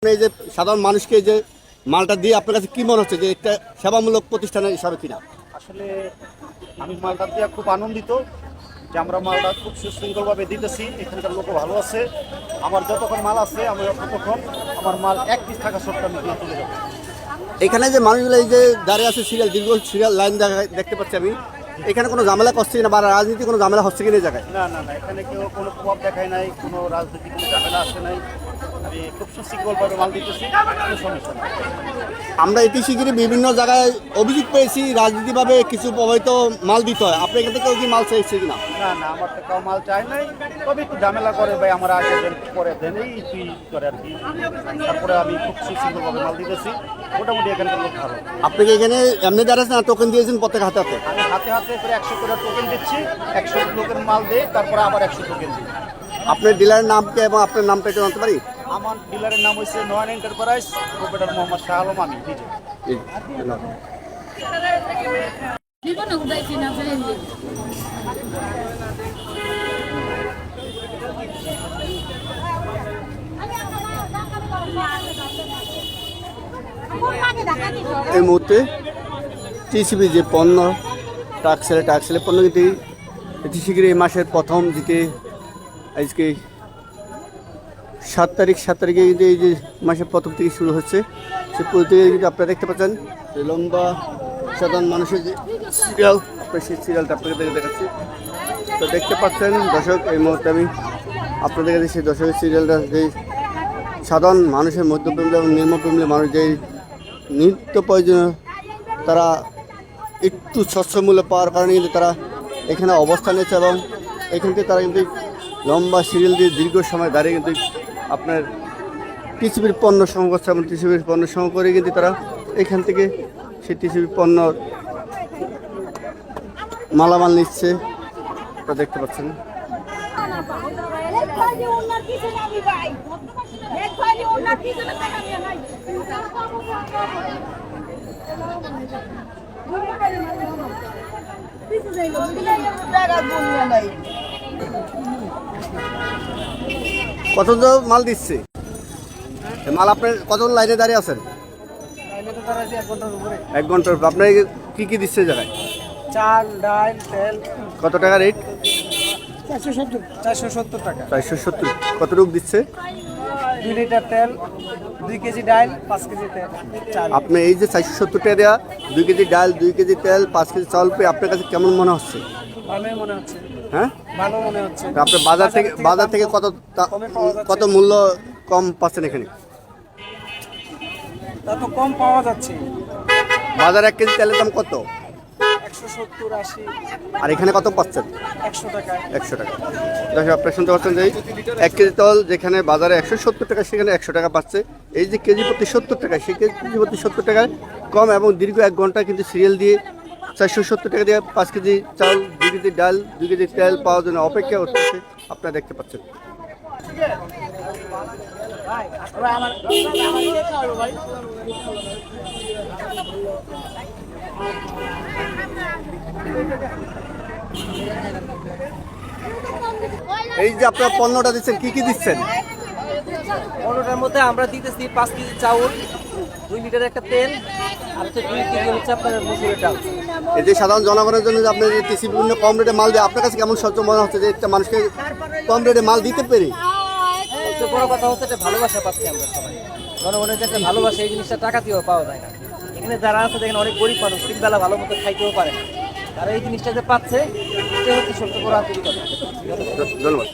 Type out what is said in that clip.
এই যে সাধারণ মানুষকে যে মালটা দিয়ে আপনার কাছে কি মনে হচ্ছে যে একটা সেবামূলক প্রতিষ্ঠানের হিসাবে কিনা? আসলে আমি মালটা দিয়ে খুব আনন্দিত যে আমরা মালটা খুব সুশৃঙ্খলভাবে দিতেছি। এখানকার লোকও ভালো আছে। আমার যতক্ষণ মাল আছে আমি ততক্ষণ আমার মাল এক পিস থাকা সত্ত্বেও আমি দিয়ে তুলে যাবো। এখানে যে মানুষগুলো এই যে দাঁড়িয়ে আছে সিরিয়াল দীর্ঘ সিরিয়াল লাইন দেখতে পাচ্ছি আমি, এখানে কোনো ঝামেলা করছে কিনা বা রাজনীতি কোনো ঝামেলা হচ্ছে কিনা এই জায়গায়? না না না, এখানে কেউ কোনো প্রভাব দেখায় নাই, কোনো রাজনৈতিক কোনো ঝামেলা আসে নাই। আমি খুব সুশৃঙ্খলভাবে মাল দিতেছি, কোনো সমস্যা নেই। আমরা এটি শিগগিরই বিভিন্ন জায়গায় অভিযোগ পেয়েছি রাজনীতিভাবে কিছু প্রভাবিত মাল দিতে হয়। আপনি এখান থেকে কেউ কি মাল চাইছে কিনা? না না, আমার তো কেউ মাল চায় নাই, তবে একটু ঝামেলা করে ভাই আমার আগে দেন পরে দেন এই তুই করে আর কি। তারপরে আমি খুব সুশৃঙ্খলভাবে মাল দিতেছি, মোটামুটি এখানকার লোক ভালো। আপনি কি এখানে এমনি দাঁড়াচ্ছেন না টোকেন দিয়েছেন প্রত্যেক হাতে হাতে? আমি হাতে হাতে করে 100 করে টোকেন দিচ্ছি, 100 লোকের মাল দেই, তারপরে আবার 100 টোকেন দিই। আপনার ডিলারের নামকে এবং আপনার নামটা একটু জানতে পারি? আমার ডিলারের নাম হচ্ছে নয়ন এন্টারপ্রাইজ, প্রোপাইটার মোহাম্মদ শাহ আলম, আমি নিজে। এই মুহূর্তে টিসিবি যে পণ্য টাকসেলে পণ্য কিন্তু এটি শীঘ্রই এই মাসের প্রথম যেটি আজকে 7 তারিখে কিন্তু এই যে মাসের প্রথম থেকে শুরু হচ্ছে, সে প্রতিদিন কিন্তু আপনারা দেখতে পাচ্ছেন যে লম্বা সাধারণ মানুষের যে সিরিয়াল, আপনার সেই সিরিয়ালটা আপনাদের দেখাচ্ছি। তো দেখতে পাচ্ছেন দর্শক, এই মুহূর্তে আমি আপনাদের কাছে সেই দর্শকের সিরিয়ালটা, যেই সাধারণ মানুষের মধ্যপ্রেমী এবং নিম্নপ্রেমী মানুষ যেই নিত্য প্রয়োজনীয় তারা একটু স্বচ্ছ মূল্য পাওয়ার কারণে কিন্তু তারা এখানে অবস্থান নিয়েছে এবং এখান থেকে তারা কিন্তু লম্বা সিরিয়াল দিয়ে দীর্ঘ সময় দাঁড়িয়ে কিন্তু আপনার টিসিবির পণ্য সংগ্রহ করছে এবং টিসিবির পণ্য সংগ্রহ করে কিন্তু তারা এখান থেকে সেই টিসিবির পণ্য মালামাল নিচ্ছে, তা দেখতে পাচ্ছেন। কতজন মাল দিচ্ছে? মাল আপনার কতজন লাইনে দাঁড়িয়ে আছেন? 1 ঘন্টার। আপনার কি কি দিচ্ছে জায়গায়? চাল, ডাল, তেল। কত টাকা রেট? 470 টাকা। 470। কতটুকু দিচ্ছে? 2 লিটার তেল, 2 কেজি ডাল, 5 কেজি তেল, চাল। আপনি এই যে 470 টাকা দেওয়া 2 কেজি ডাল, 2 কেজি তেল, 5 কেজি চাল পেয়ে আপনার কাছে কেমন মনে হচ্ছে? ভালোই মনে হচ্ছে। হ্যাঁ, ভালো মনে হচ্ছে। আপনার বাজার থেকে কত মূল্য কম পাচ্ছেন এখানে? তা তো কম পাওয়া যাচ্ছে। বাজারে 1 কেজি তেলের দাম কত? 170, 80। আর এখানে কত পাচ্ছেন? 100 টাকায়। 100 টাকা। দেখো, আপনারা শুনতে পাচ্ছেন যে 1 কেজি তেল যেখানে বাজারে 170 টাকা সেখানে 100 টাকা পাচ্ছে। এই যে কেজি প্রতি 70 টাকা, সেই কেজি প্রতি 70 টাকায় কম এবং দীর্ঘ 1 ঘন্টা কিন্তু সিরিয়াল দিয়ে 470 টাকা দিয়ে 5 কেজি চাল, 2 কেজি ডাল, 2 কেজি তেল পাওয়ার জন্য অপেক্ষা করছে, আপনারা দেখতে পাচ্ছেন। এই যে আপনারা পণ্যটা দিচ্ছেন, কি কি দিচ্ছেন? পনেরোটার মধ্যে আমরা দিতেছি 5 কেজি চাউল, 2 লিটার একটা তেল, আর হচ্ছে 2 কেজি হচ্ছে আপনার মসুরের ডাল। এই যে সাধারণ জনগণের জন্য যে আপনি কৃষি বিভিন্ন কম রেটে মাল দেয়, আপনার কাছে কেমন সহ্য মনে হচ্ছে যে একটা মানুষকে কম রেটে মাল দিতে পেরে? সবচেয়ে বড় কথা হচ্ছে একটা ভালোবাসা পাচ্ছি আমরা সবাই। জনগণের যে একটা ভালোবাসা, এই জিনিসটা টাকা দিয়েও পাওয়া যায় না। এখানে যারা আছে দেখেন অনেক গরিব মানুষ, 3 বেলা ভালো মতো খাইতেও পারে না। তারা এই জিনিসটা যে পাচ্ছে, এটা হচ্ছে সবচেয়ে বড় আন্তরিকতা। ধন্যবাদ।